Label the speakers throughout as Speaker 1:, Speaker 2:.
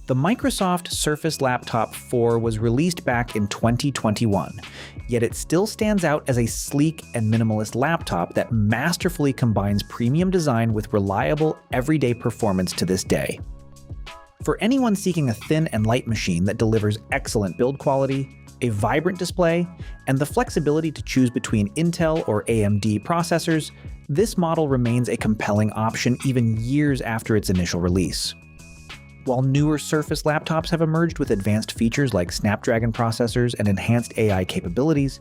Speaker 1: The Microsoft Surface Laptop 4 was released back in 2021, yet it still stands out as a sleek and minimalist laptop that masterfully combines premium design with reliable, everyday performance to this day. For anyone seeking a thin and light machine that delivers excellent build quality, a vibrant display, and the flexibility to choose between Intel or AMD processors, this model remains a compelling option even years after its initial release. While newer Surface laptops have emerged with advanced features like Snapdragon processors and enhanced AI capabilities,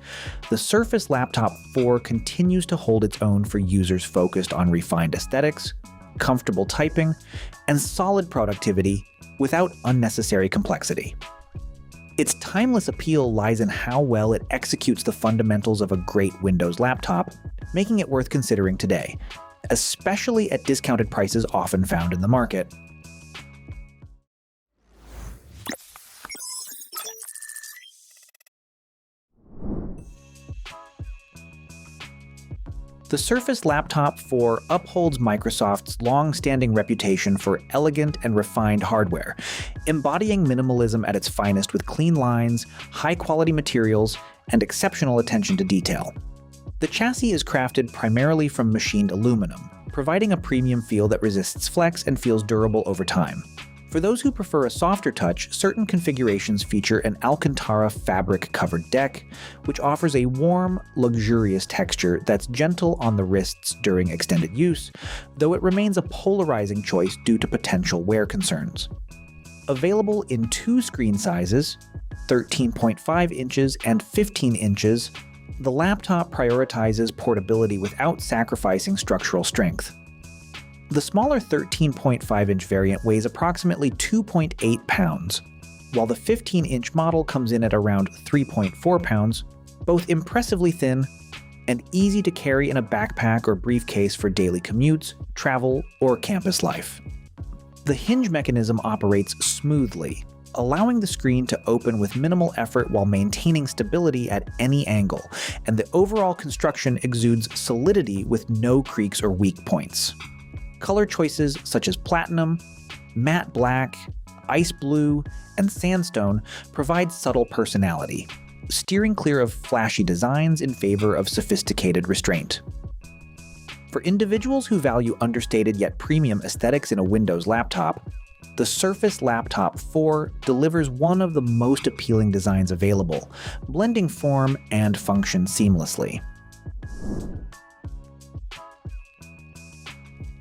Speaker 1: the Surface Laptop 4 continues to hold its own for users focused on refined aesthetics, comfortable typing, and solid productivity without unnecessary complexity. Its timeless appeal lies in how well it executes the fundamentals of a great Windows laptop, making it worth considering today, especially at discounted prices often found in the market. The Surface Laptop 4 upholds Microsoft's long-standing reputation for elegant and refined hardware, embodying minimalism at its finest with clean lines, high-quality materials, and exceptional attention to detail. The chassis is crafted primarily from machined aluminum, providing a premium feel that resists flex and feels durable over time. For those who prefer a softer touch, certain configurations feature an Alcantara fabric-covered deck, which offers a warm, luxurious texture that's gentle on the wrists during extended use, though it remains a polarizing choice due to potential wear concerns. Available in two screen sizes, 13.5 inches and 15 inches, the laptop prioritizes portability without sacrificing structural strength. The smaller 13.5-inch variant weighs approximately 2.8 pounds, while the 15-inch model comes in at around 3.4 pounds, both impressively thin and easy to carry in a backpack or briefcase for daily commutes, travel, or campus life. The hinge mechanism operates smoothly, allowing the screen to open with minimal effort while maintaining stability at any angle, and the overall construction exudes solidity with no creaks or weak points. Color choices such as platinum, matte black, ice blue, and sandstone provide subtle personality, steering clear of flashy designs in favor of sophisticated restraint. For individuals who value understated yet premium aesthetics in a Windows laptop, the Surface Laptop 4 delivers one of the most appealing designs available, blending form and function seamlessly.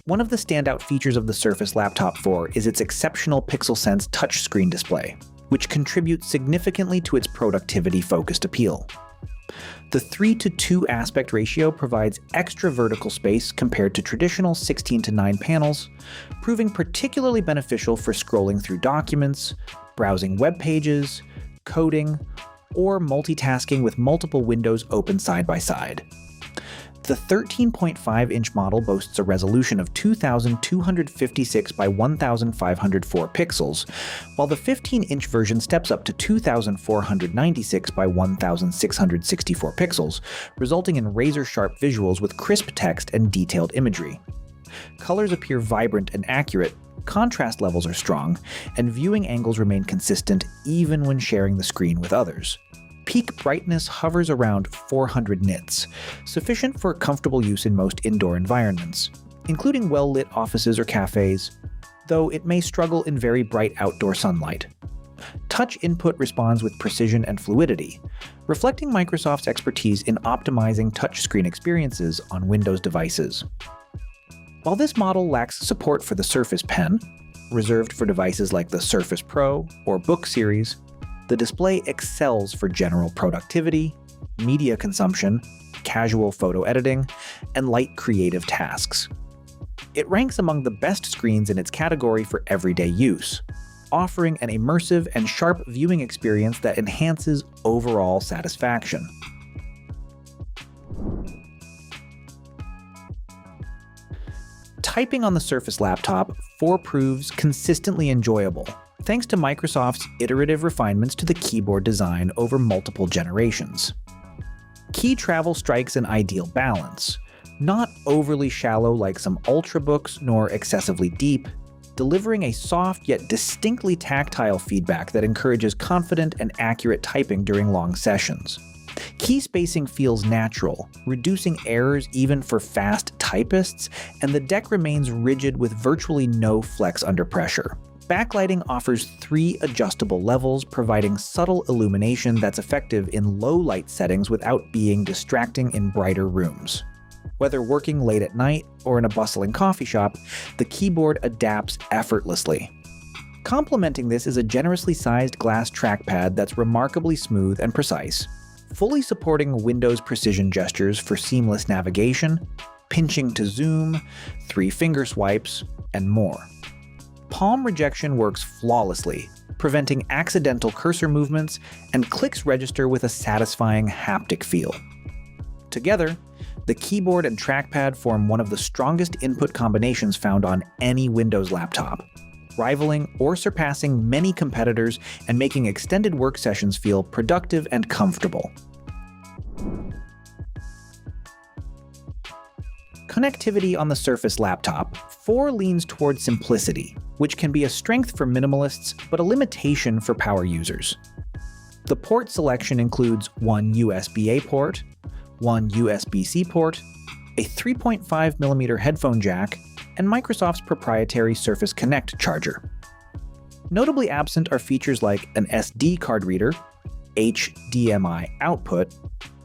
Speaker 1: One of the standout features of the Surface Laptop 4 is its exceptional PixelSense touchscreen display, which contributes significantly to its productivity-focused appeal. The 3:2 aspect ratio provides extra vertical space compared to traditional 16:9 panels, proving particularly beneficial for scrolling through documents, browsing web pages, coding, or multitasking with multiple windows open side by side. The 13.5-inch model boasts a resolution of 2,256 by 1,504 pixels, while the 15-inch version steps up to 2,496 by 1,664 pixels, resulting in razor-sharp visuals with crisp text and detailed imagery. Colors appear vibrant and accurate, contrast levels are strong, and viewing angles remain consistent even when sharing the screen with others. Peak brightness hovers around 400 nits, sufficient for comfortable use in most indoor environments, including well-lit offices or cafes, though it may struggle in very bright outdoor sunlight. Touch input responds with precision and fluidity, reflecting Microsoft's expertise in optimizing touchscreen experiences on Windows devices. While this model lacks support for the Surface Pen, reserved for devices like the Surface Pro or Book series, the display excels for general productivity, media consumption, casual photo editing, and light creative tasks. It ranks among the best screens in its category for everyday use, offering an immersive and sharp viewing experience that enhances overall satisfaction. Typing on the Surface Laptop 4 proves consistently enjoyable, thanks to Microsoft's iterative refinements to the keyboard design over multiple generations. Key travel strikes an ideal balance, not overly shallow like some Ultrabooks nor excessively deep, delivering a soft yet distinctly tactile feedback that encourages confident and accurate typing during long sessions. Key spacing feels natural, reducing errors even for fast typists, and the deck remains rigid with virtually no flex under pressure. Backlighting offers 3 adjustable levels, providing subtle illumination that's effective in low light settings without being distracting in brighter rooms. Whether working late at night or in a bustling coffee shop, the keyboard adapts effortlessly. Complementing this is a generously sized glass trackpad that's remarkably smooth and precise, fully supporting Windows precision gestures for seamless navigation, pinching to zoom, 3-finger swipes, and more. Palm rejection works flawlessly, preventing accidental cursor movements, and clicks register with a satisfying haptic feel. Together, the keyboard and trackpad form one of the strongest input combinations found on any Windows laptop, rivaling or surpassing many competitors and making extended work sessions feel productive and comfortable. Connectivity on the Surface Laptop 4 leans toward simplicity, which can be a strength for minimalists but a limitation for power users. The port selection includes one USB-A port, one USB-C port, a 3.5mm headphone jack, and Microsoft's proprietary Surface Connect charger. Notably absent are features like an SD card reader, HDMI output,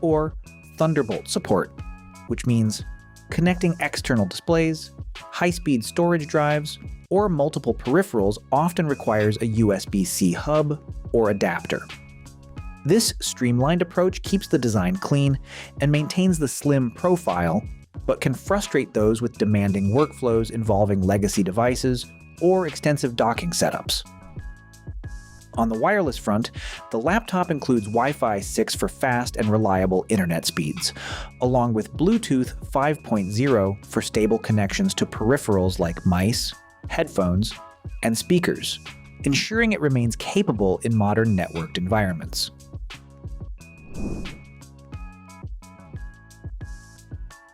Speaker 1: or Thunderbolt support, which means connecting external displays, high-speed storage drives, or multiple peripherals often requires a USB-C hub or adapter. This streamlined approach keeps the design clean and maintains the slim profile, but can frustrate those with demanding workflows involving legacy devices or extensive docking setups. On the wireless front, the laptop includes Wi-Fi 6 for fast and reliable internet speeds, along with Bluetooth 5.0 for stable connections to peripherals like mice, headphones, and speakers, ensuring it remains capable in modern networked environments.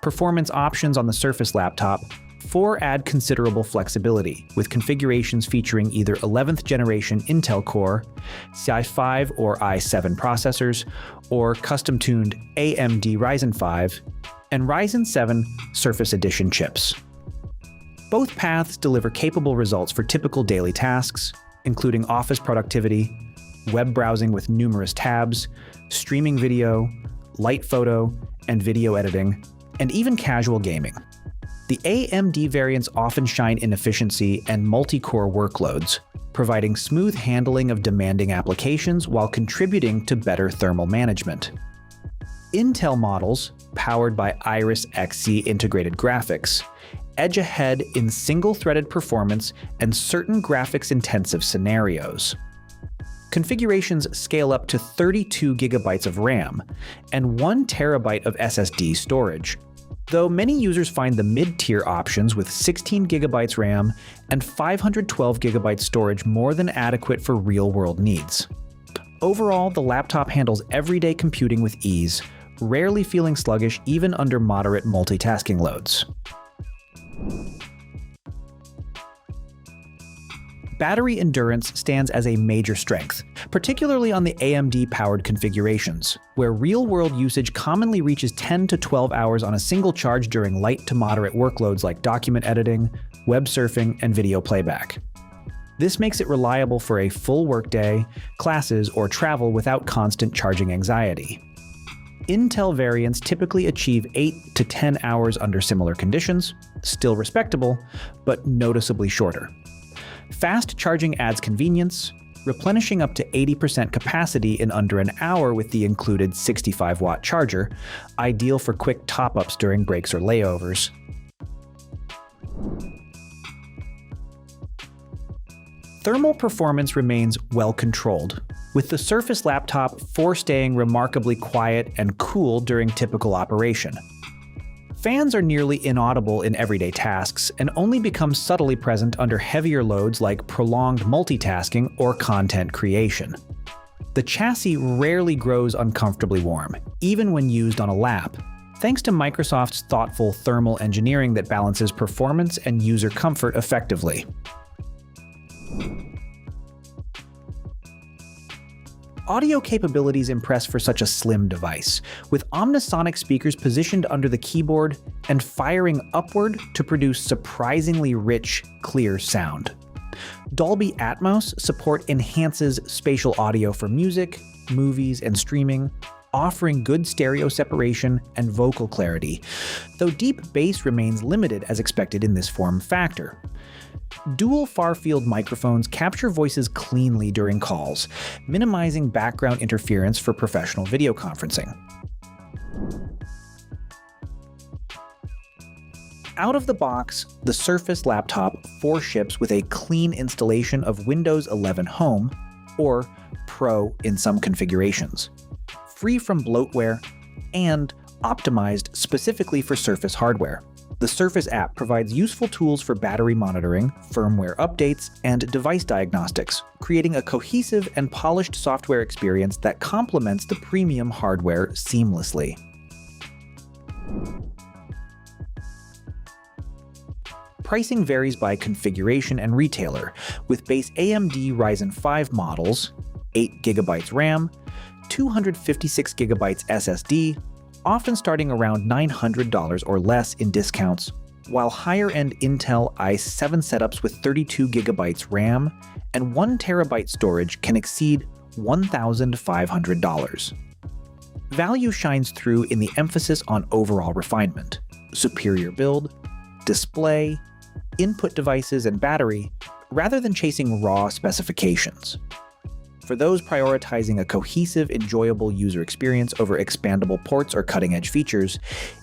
Speaker 1: Performance options on the Surface Laptop 4 add considerable flexibility, with configurations featuring either 11th generation Intel Core, i5 or i7 processors, or custom-tuned AMD Ryzen 5 and Ryzen 7 Surface Edition chips. Both paths deliver capable results for typical daily tasks, including office productivity, web browsing with numerous tabs, streaming video, light photo and video editing, and even casual gaming. The AMD variants often shine in efficiency and multi-core workloads, providing smooth handling of demanding applications while contributing to better thermal management. Intel models, powered by Iris Xe integrated graphics, edge ahead in single-threaded performance and certain graphics-intensive scenarios. Configurations scale up to 32 GB of RAM and 1 TB of SSD storage, though many users find the mid-tier options with 16 GB RAM and 512 GB storage more than adequate for real-world needs. Overall, the laptop handles everyday computing with ease, rarely feeling sluggish even under moderate multitasking loads. Battery endurance stands as a major strength, particularly on the AMD-powered configurations, where real-world usage commonly reaches 10 to 12 hours on a single charge during light to moderate workloads like document editing, web surfing, and video playback. This makes it reliable for a full workday, classes, or travel without constant charging anxiety. Intel variants typically achieve 8 to 10 hours under similar conditions, still respectable, but noticeably shorter. Fast charging adds convenience, replenishing up to 80% capacity in under an hour with the included 65-watt charger, ideal for quick top-ups during breaks or layovers. Thermal performance remains well controlled, with the Surface Laptop 4 staying remarkably quiet and cool during typical operation. Fans are nearly inaudible in everyday tasks and only become subtly present under heavier loads like prolonged multitasking or content creation. The chassis rarely grows uncomfortably warm, even when used on a lap, thanks to Microsoft's thoughtful thermal engineering that balances performance and user comfort effectively. audio capabilities impress for such a slim device, with omnisonic speakers positioned under the keyboard and firing upward to produce surprisingly rich, clear sound. Dolby Atmos support enhances spatial audio for music, movies, and streaming, offering good stereo separation and vocal clarity, though deep bass remains limited as expected in this form factor. Dual far-field microphones capture voices cleanly during calls, minimizing background interference for professional video conferencing. Out of the box, the Surface Laptop 4 ships with a clean installation of Windows 11 Home, or Pro in some configurations, free from bloatware, and optimized specifically for Surface hardware. The Surface app provides useful tools for battery monitoring, firmware updates, and device diagnostics, creating a cohesive and polished software experience that complements the premium hardware seamlessly. Pricing varies by configuration and retailer, with base AMD Ryzen 5 models, 8GB RAM, 256GB SSD, often starting around $900 or less in discounts, while higher-end Intel i7 setups with 32GB RAM and 1TB storage can exceed $1,500. Value shines through in the emphasis on overall refinement, superior build, display, input devices, and battery, rather than chasing raw specifications. For those prioritizing a cohesive, enjoyable user experience over expandable ports or cutting-edge features,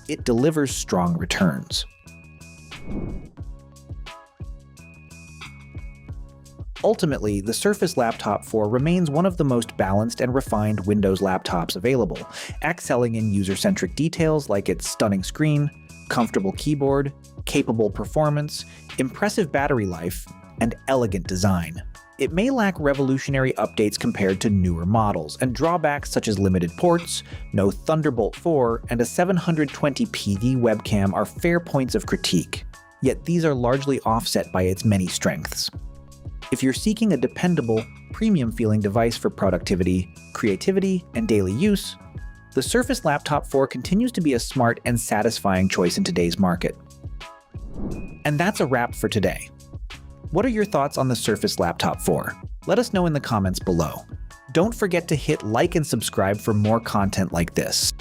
Speaker 1: it delivers strong returns. Ultimately, the Surface Laptop 4 remains one of the most balanced and refined Windows laptops available, excelling in user-centric details like its stunning screen, comfortable keyboard, capable performance, impressive battery life, and elegant design. It may lack revolutionary updates compared to newer models, and drawbacks such as limited ports, no Thunderbolt 4, and a 720p webcam are fair points of critique, yet these are largely offset by its many strengths. If you're seeking a dependable, premium-feeling device for productivity, creativity, and daily use, the Surface Laptop 4 continues to be a smart and satisfying choice in today's market. And that's a wrap for today. What are your thoughts on the Surface Laptop 4? Let us know in the comments below. Don't forget to hit like and subscribe for more content like this.